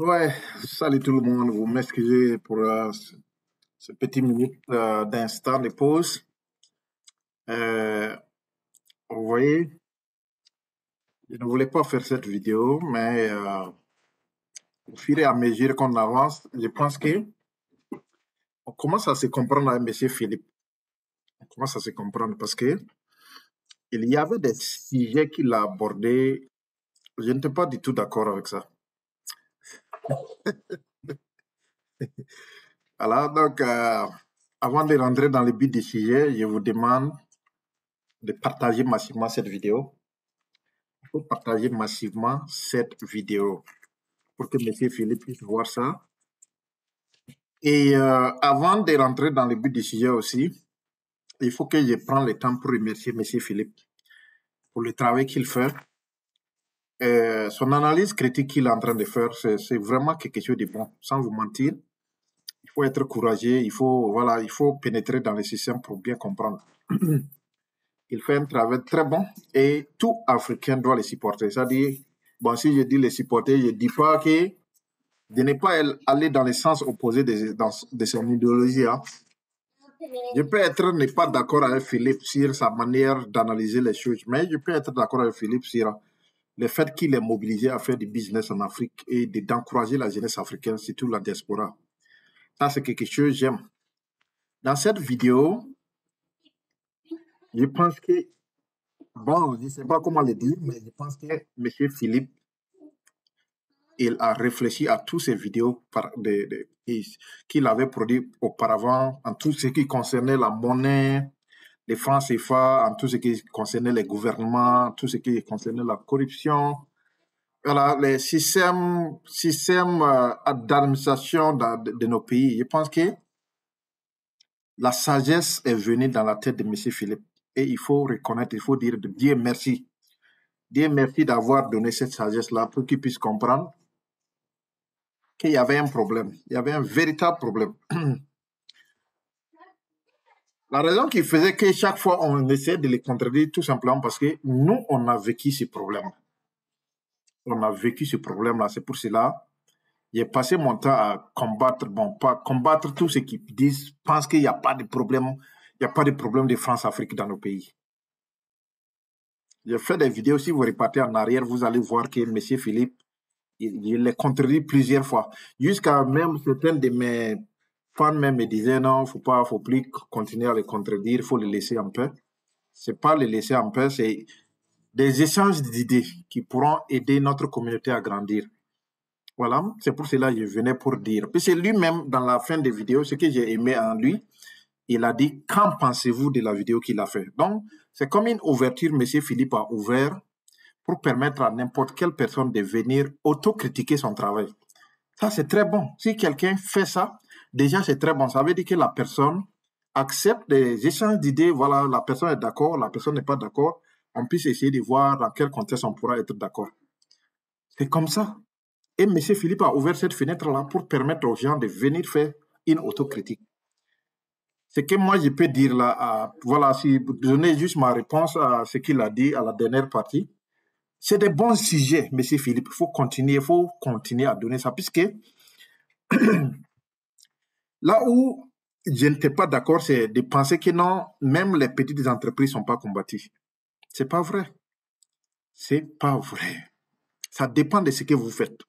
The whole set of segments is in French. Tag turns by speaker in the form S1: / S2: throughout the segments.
S1: Ouais, salut tout le monde. Vous m'excusez pour ce petit minute d'instant de pause. Euh, Vous voyez, je ne voulais pas faire cette vidéo, mais au fur et à mesure qu'on avance, je pense que on commence à se comprendre avec Monsieur Philippe. On commence à se comprendre parce que il y avait des sujets qu'il a abordés. Je n'étais pas du tout d'accord avec ça. Alors, donc, avant de rentrer dans le but du sujet, je vous demande de partager massivement cette vidéo. Il faut partager massivement cette vidéo pour que M. Philippe puisse voir ça. Et avant de rentrer dans le but du sujet aussi, il faut que je prenne le temps pour remercier M. Philippe pour le travail qu'il fait. Son analyse critique qu'il est en train de faire, c'est vraiment quelque chose de bon, sans vous mentir. Il faut être courageux, il faut pénétrer dans le système pour bien comprendre. Il fait un travail très bon et tout Africain doit le supporter. C'est-à-dire, bon, si je dis le supporter, je ne dis pas que de ne pas aller dans le sens opposé de son idéologie. Hein. Je peux ne pas d'accord avec Philippe sur sa manière d'analyser les choses, mais je peux être d'accord avec Philippe sur le fait qu'il est mobilisé à faire du business en Afrique et d'encourager la jeunesse africaine, surtout la diaspora. Ça, c'est quelque chose que j'aime. Dans cette vidéo, je pense que, bon, je ne sais pas comment le dire, mais je pense que M. Philippe, il a réfléchi à toutes ces vidéos qu'il avait produites auparavant, en tout ce qui concernait la monnaie, les francs CFA, en tout ce qui concernait les gouvernements, tout ce qui concernait la corruption, voilà, les systèmes d'administration de nos pays. Je pense que la sagesse est venue dans la tête de M. Philippe. Et il faut reconnaître, il faut dire de Dieu merci. Dieu merci d'avoir donné cette sagesse-là pour qu'il puisse comprendre qu'il y avait un problème. Il y avait un véritable problème. La raison qui faisait que chaque fois on essayait de les contredire, tout simplement parce que nous, on a vécu ce problème. On a vécu ce problème-là. C'est pour cela j'ai passé mon temps à combattre, bon, pas combattre tous ceux qui disent, pensent qu'il n'y a pas de problème, il n'y a pas de problème de France-Afrique dans nos pays. J'ai fait des vidéos, si vous repartez en arrière, vous allez voir que M. Philippe, il les contredit plusieurs fois. Jusqu'à même certains de mes fans même me disaient non, faut plus continuer à les contredire, il faut les laisser en paix. C'est pas les laisser en paix, c'est des échanges d'idées qui pourront aider notre communauté à grandir. Voilà, c'est pour cela que je venais pour dire. Puis c'est lui-même, dans la fin des vidéos, ce que j'ai aimé en lui, il a dit, qu'en pensez-vous de la vidéo qu'il a fait? Donc, c'est comme une ouverture, M. Philippe a ouvert pour permettre à n'importe quelle personne de venir autocritiquer son travail. Ça, c'est très bon. Si quelqu'un fait ça, déjà, c'est très bon. Ça veut dire que la personne accepte des échanges d'idées. Voilà, la personne est d'accord, la personne n'est pas d'accord. On puisse essayer de voir dans quel contexte on pourra être d'accord. C'est comme ça. Et M. Philippe a ouvert cette fenêtre-là pour permettre aux gens de venir faire une autocritique. Ce que moi je peux dire là, voilà, si vous donnez juste ma réponse à ce qu'il a dit à la dernière partie, c'est des bons sujets, M. Philippe. Il faut continuer à donner ça, puisque là où je n'étais pas d'accord, c'est de penser que non, même les petites entreprises ne sont pas combattues. C'est pas vrai. C'est pas vrai. Ça dépend de ce que vous faites.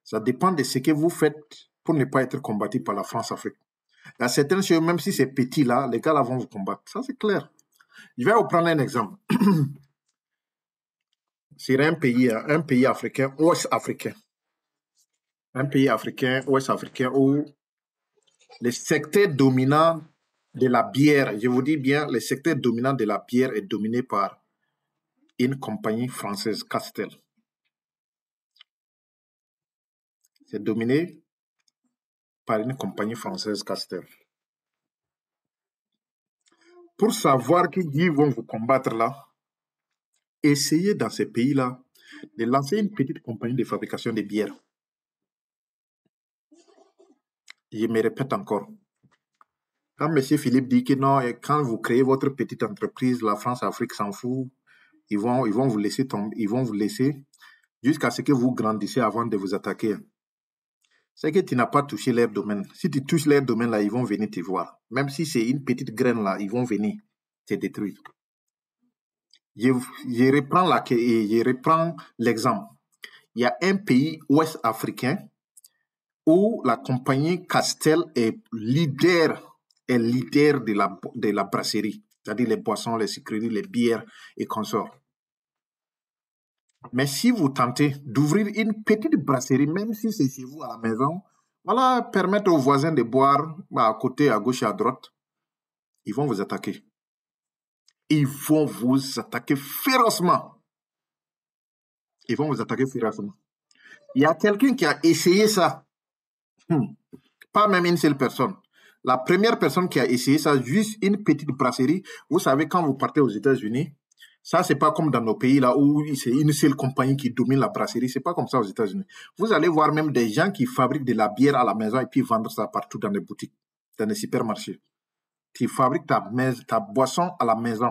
S1: Ça dépend de ce que vous faites pour ne pas être combattu par la France-Afrique. Il y a certaines choses, même si c'est petit là, les gars là vont vous combattre. Ça, c'est clair. Je vais vous prendre un exemple. C'est un pays africain, ouest-africain. Un pays africain, ouest-africain, où le secteur dominant de la bière, je vous dis bien, le secteur dominant de la bière est dominé par une compagnie française, Castel. C'est dominé par une compagnie française, Castel. Pour savoir qui vont vous combattre là, essayez dans ces pays-là de lancer une petite compagnie de fabrication de bière. Je me répète encore. Quand M. Philippe dit que non, quand vous créez votre petite entreprise, la France-Afrique s'en fout, ils vont vous laisser tomber, ils vont vous laisser jusqu'à ce que vous grandissez avant de vous attaquer. c'est que tu n'as pas touché leur domaine. Si tu touches leur domaine, là, ils vont venir te voir. Même si c'est une petite graine, là, ils vont venir te détruire. Je reprends l'exemple. Il y a un pays ouest africain où la compagnie Castel est leader de la brasserie, c'est-à-dire les boissons, les sucreries, les bières et consorts. Mais si vous tentez d'ouvrir une petite brasserie, même si c'est chez vous à la maison, voilà, permettre aux voisins de boire à côté, à gauche et à droite, ils vont vous attaquer. Ils vont vous attaquer férocement. Ils vont vous attaquer férocement. Il y a quelqu'un qui a essayé ça. Pas même une seule personne. La première personne qui a essayé ça, juste une petite brasserie. Vous savez, quand vous partez aux États-Unis, ça, c'est pas comme dans nos pays là où c'est une seule compagnie qui domine la brasserie. C'est pas comme ça aux États-Unis. Vous allez voir même des gens qui fabriquent de la bière à la maison et puis vendre ça partout dans les boutiques, dans les supermarchés. Tu fabriques ta boisson à la maison.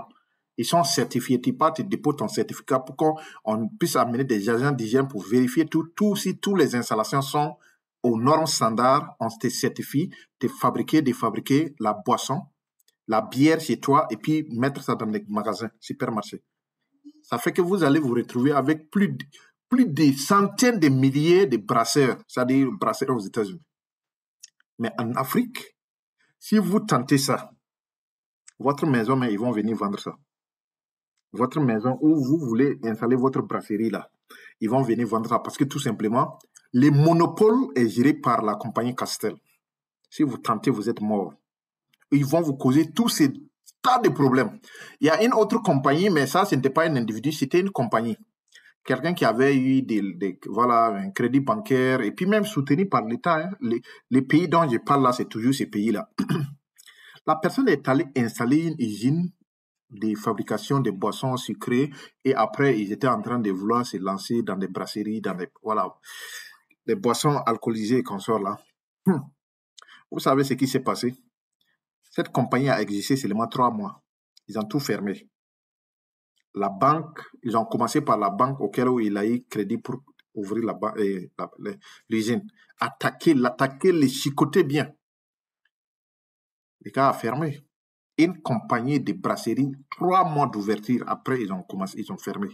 S1: Ils sont certifiés. Tu pars, tu déposes ton certificat pour qu'on puisse amener des agents d'hygiène pour vérifier si toutes les installations sont aux normes standards. On te certifie de fabriquer la boisson, la bière chez toi et puis mettre ça dans les magasins, supermarchés. Ça fait que vous allez vous retrouver avec plus de centaines de milliers de brasseurs, c'est-à-dire brasseurs aux États-Unis. Mais en Afrique, si vous tentez ça, votre maison, mais ils vont venir vendre ça. Votre maison où vous voulez installer votre brasserie là, ils vont venir vendre ça parce que tout simplement, le monopole est géré par la compagnie Castel. Si vous tentez, vous êtes mort. Ils vont vous causer tous ces tas de problèmes. Il y a une autre compagnie, mais ça, ce n'était pas un individu, c'était une compagnie. Quelqu'un qui avait eu un crédit bancaire et puis même soutenu par l'État. Hein. Les pays dont je parle là, c'est toujours ces pays-là. La personne est allée installer une usine de fabrication de boissons sucrées et après, ils étaient en train de vouloir se lancer dans des brasseries, dans des boissons alcoolisées et consorts là. Vous savez ce qui s'est passé? Cette compagnie a existé seulement 3 mois. Ils ont tout fermé. La banque, ils ont commencé par la banque auquel il a eu crédit pour ouvrir l'usine. L'attaquer, les chicoter bien. Les gars ont fermé. Une compagnie de brasserie, 3 mois d'ouverture, après ils ont fermé.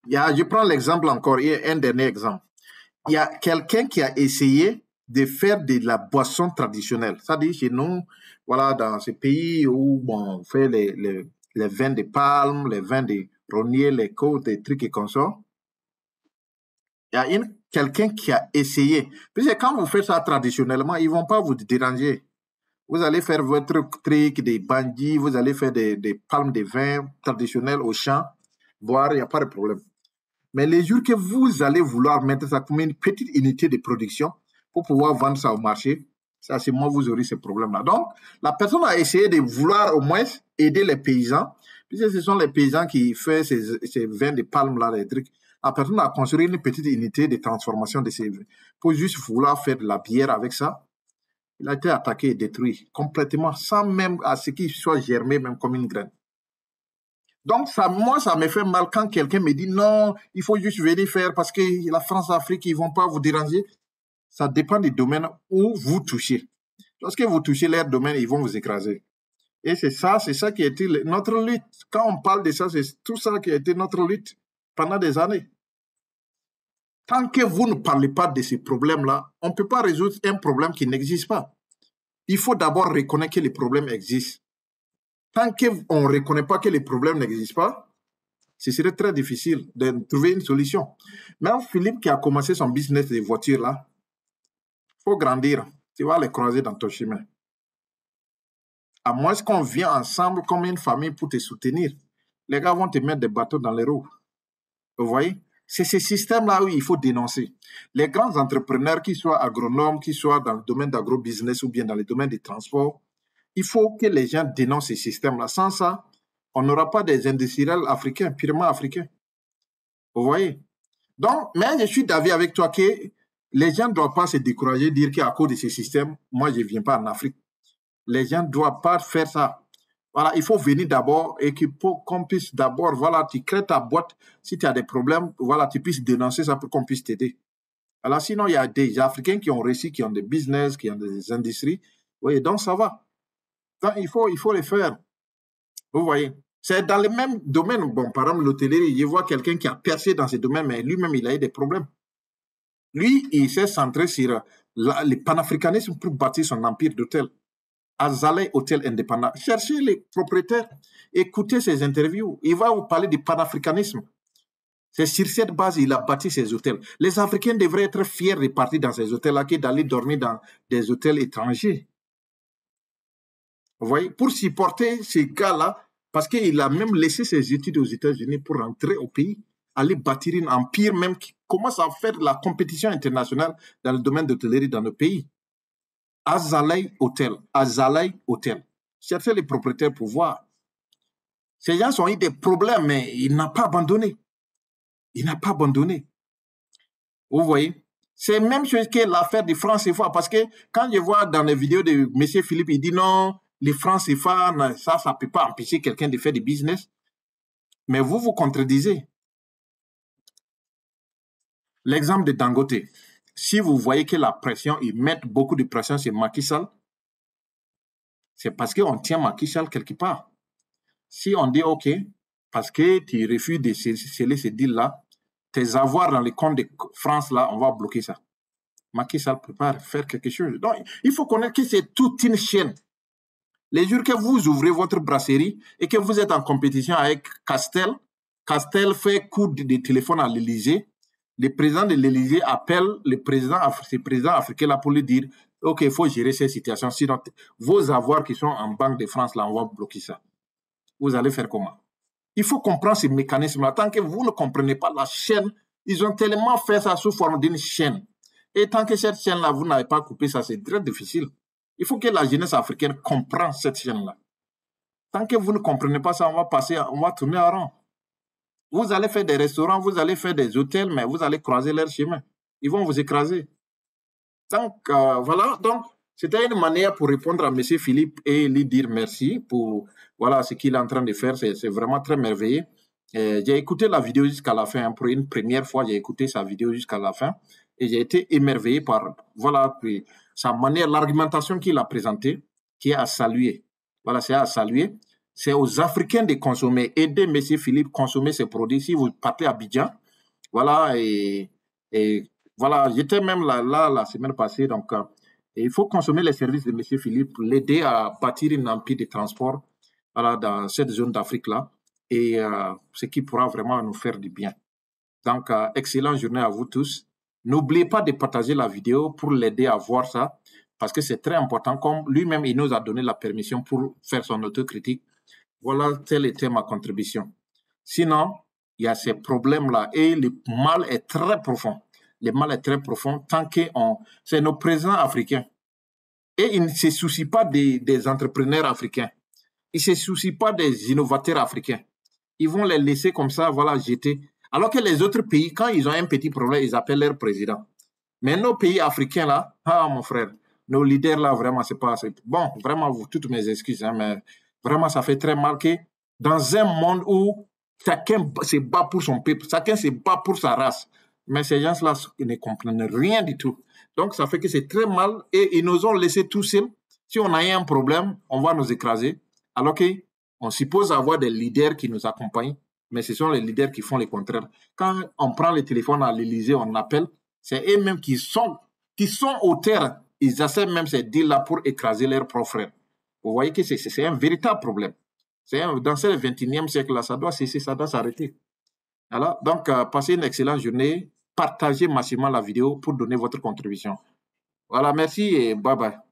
S1: Je prends l'exemple encore, un dernier exemple. Il y a quelqu'un qui a essayé de faire de la boisson traditionnelle. C'est-à-dire chez nous, voilà, dans ces pays où on fait les vins de palme, les vins de rognier, les côtes, des trucs et comme ça. Il y a quelqu'un qui a essayé. Puisque quand vous faites ça traditionnellement, ils ne vont pas vous déranger. Vous allez faire votre truc, des bandits, vous allez faire des palmes de vin traditionnels au champ, boire, il n'y a pas de problème. Mais les jours que vous allez vouloir mettre ça comme une petite unité de production pour pouvoir vendre ça au marché, ça c'est moi vous aurez ce problème-là. Donc, la personne a essayé de vouloir au moins aider les paysans, puisque ce sont les paysans qui font ces vins de palme-là, les trucs. La personne a construit une petite unité de transformation de ces vins pour juste vouloir faire de la bière avec ça. Il a été attaqué et détruit complètement, sans même à ce qu'il soit germé, même comme une graine. Donc, moi, ça me fait mal quand quelqu'un me dit non, il faut juste venir faire parce que la France, l'Afrique, ils ne vont pas vous déranger. Ça dépend du domaine où vous touchez. Lorsque vous touchez leur domaine, ils vont vous écraser. Et c'est ça qui a été notre lutte. Quand on parle de ça, c'est tout ça qui a été notre lutte pendant des années. Tant que vous ne parlez pas de ces problèmes-là, on ne peut pas résoudre un problème qui n'existe pas. Il faut d'abord reconnaître que les problèmes existent. Tant qu'on ne reconnaît pas que les problèmes n'existent pas, ce serait très difficile de trouver une solution. Même Philippe qui a commencé son business de voitures là, il faut grandir. Tu vas les croiser dans ton chemin. À moins qu'on vienne ensemble comme une famille pour te soutenir, les gars vont te mettre des bateaux dans les roues. Vous voyez? C'est ce système-là où il faut dénoncer. Les grands entrepreneurs, qu'ils soient agronomes, qu'ils soient dans le domaine d'agro-business ou bien dans le domaine des transports, il faut que les gens dénoncent ces systèmes-là. Sans ça, on n'aura pas des industriels africains, purement africains. Vous voyez? Donc, mais je suis d'avis avec toi que les gens ne doivent pas se décourager, dire qu'à cause de ces systèmes, moi, je ne viens pas en Afrique. Les gens ne doivent pas faire ça. Voilà, il faut venir d'abord et qu'on puisse d'abord, voilà, tu crées ta boîte. Si tu as des problèmes, voilà, tu puisses dénoncer ça pour qu'on puisse t'aider. Alors, sinon, il y a des Africains qui ont réussi, qui ont des business, qui ont des industries. Oui, donc ça va. Donc, il faut les faire. Vous voyez. C'est dans le même domaine. Bon, par exemple, l'hôtellerie, je vois quelqu'un qui a percé dans ce domaine, mais lui-même, il a eu des problèmes. Lui, il s'est centré sur le panafricanisme pour bâtir son empire d'hôtel. Azalea Hôtel Indépendant. Cherchez les propriétaires, écoutez ses interviews. Il va vous parler du panafricanisme. C'est sur cette base qu'il a bâti ses hôtels. Les Africains devraient être fiers de partir dans ces hôtels-là que d'aller dormir dans des hôtels étrangers. Vous voyez, pour supporter ces gars-là, parce qu'il a même laissé ses études aux États-Unis pour rentrer au pays, aller bâtir un empire même qui commence à faire de la compétition internationale dans le domaine de l'hôtellerie dans nos pays. Azalea Hôtel, Azalea Hôtel. Cherchez les propriétaires pour voir. Ces gens ont eu des problèmes, mais il n'a pas abandonné. Il n'a pas abandonné. Vous voyez? C'est la même chose que l'affaire des francs CFA, parce que quand je vois dans les vidéos de M. Philippe, il dit non, les francs CFA, ça ne peut pas empêcher quelqu'un de faire du business. Mais vous vous contredisez. L'exemple de Dangote. Si vous voyez que la pression, ils mettent beaucoup de pression sur Macky Sall, c'est parce qu'on tient Macky Sall quelque part. Si on dit OK, parce que tu refuses de sceller ce deal-là, tes avoirs dans les comptes de France, là, on va bloquer ça. Macky Sall peut pas faire quelque chose. Donc, il faut connaître que c'est toute une chaîne. Les jours que vous ouvrez votre brasserie et que vous êtes en compétition avec Castel, Castel fait coup de téléphone à l'Élysée. Le président de l'Élysée appelle le président africain là pour lui dire OK, il faut gérer cette situation. Sinon, vos avoirs qui sont en Banque de France, là, on va bloquer ça. Vous allez faire comment? Il faut comprendre ces mécanismes-là. Tant que vous ne comprenez pas la chaîne, ils ont tellement fait ça sous forme d'une chaîne. Et tant que cette chaîne-là, vous n'avez pas coupé ça, c'est très difficile. Il faut que la jeunesse africaine comprenne cette chaîne-là. Tant que vous ne comprenez pas ça, on va tourner en rond. Vous allez faire des restaurants, vous allez faire des hôtels, mais vous allez croiser leur chemin. Ils vont vous écraser. Donc, voilà. Donc, c'était une manière pour répondre à M. Philippe et lui dire merci pour voilà, ce qu'il est en train de faire. C'est vraiment très merveilleux. J'ai écouté la vidéo jusqu'à la fin. Pour une première fois, j'ai écouté sa vidéo jusqu'à la fin. Et j'ai été émerveillé par voilà, sa manière, l'argumentation qu'il a présentée, qui est à saluer. Voilà, c'est à saluer. C'est aux Africains de consommer. Aidez M. Philippe à consommer ses produits. Si vous partez à Abidjan, voilà, et voilà, j'étais même là la semaine passée. Donc, il faut consommer les services de M. Philippe, l'aider à bâtir un empire de transport voilà, dans cette zone d'Afrique-là. Et ce qui pourra vraiment nous faire du bien. Donc, excellente journée à vous tous. N'oubliez pas de partager la vidéo pour l'aider à voir ça, parce que c'est très important. Comme lui-même, il nous a donné la permission pour faire son autocritique. Voilà, telle était ma contribution. Sinon, il y a ces problèmes-là et le mal est très profond. Le mal est très profond tant que c'est nos présidents africains. Et ils ne se soucient pas des entrepreneurs africains. Ils ne se soucient pas des innovateurs africains. Ils vont les laisser comme ça, voilà, jeter. Alors que les autres pays, quand ils ont un petit problème, ils appellent leur président. Mais nos pays africains, là, ah, mon frère, nos leaders, là, vraiment, c'est pas... Bon, vraiment, toutes mes excuses, hein, mais vraiment, ça fait très mal que dans un monde où chacun se bat pour son peuple, chacun se bat pour sa race, mais ces gens-là ne comprennent rien du tout. Donc, ça fait que c'est très mal et ils nous ont laissés tout seuls. Si on a un problème, on va nous écraser. Alors qu'on suppose avoir des leaders qui nous accompagnent, mais ce sont les leaders qui font le contraire. Quand on prend le téléphone à l'Élysée, on appelle, c'est eux-mêmes qui sont au terrain. Ils essaient même ces deals-là pour écraser leurs propres frères. Vous voyez que c'est un véritable problème. Dans ce 21e siècle-là, ça doit cesser, ça doit s'arrêter. Voilà. Donc, passez une excellente journée. Partagez massivement la vidéo pour donner votre contribution. Voilà, merci et bye bye.